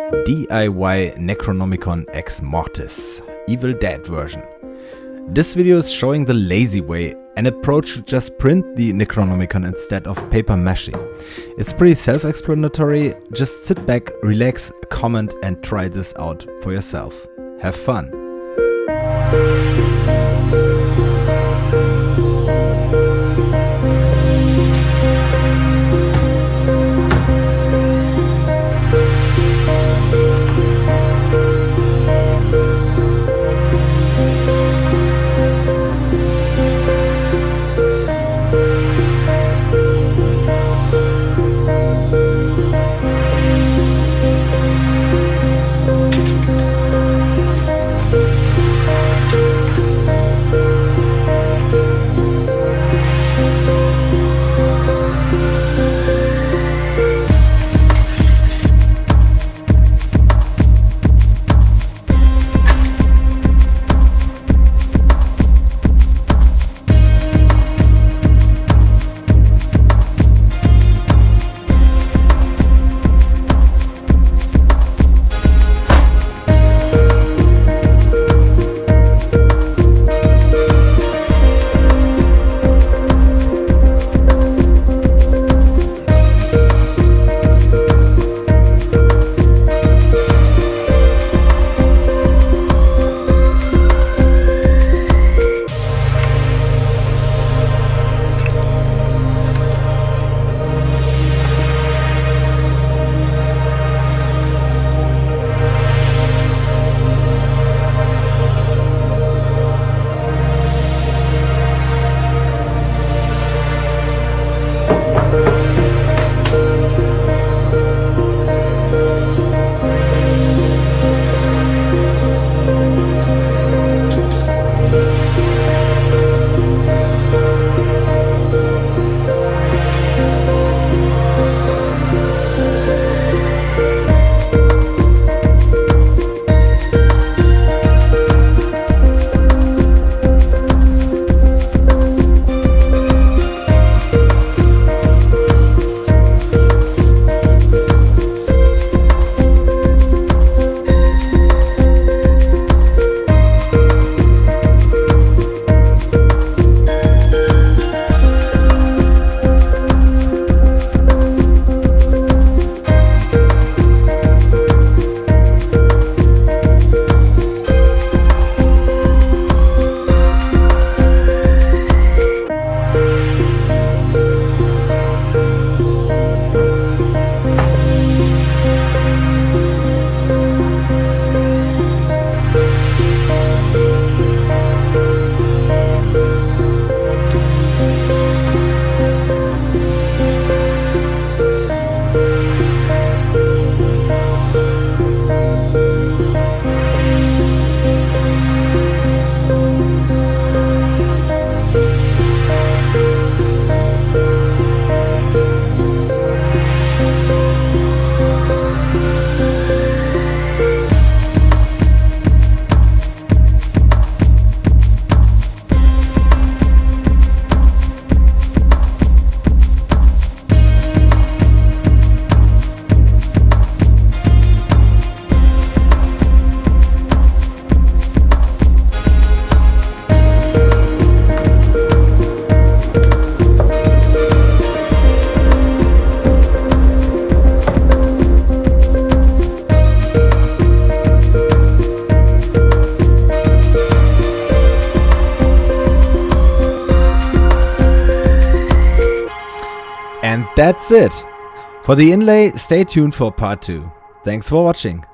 DIY Necronomicon Ex Mortis, Evil Dead version. This video is showing the lazy way, an approach to just print the Necronomicon instead of paper mache. It's pretty self-explanatory, just sit back, relax, comment and try this out for yourself. Have fun! And that's it! For the inlay, stay tuned for part 2. Thanks for watching.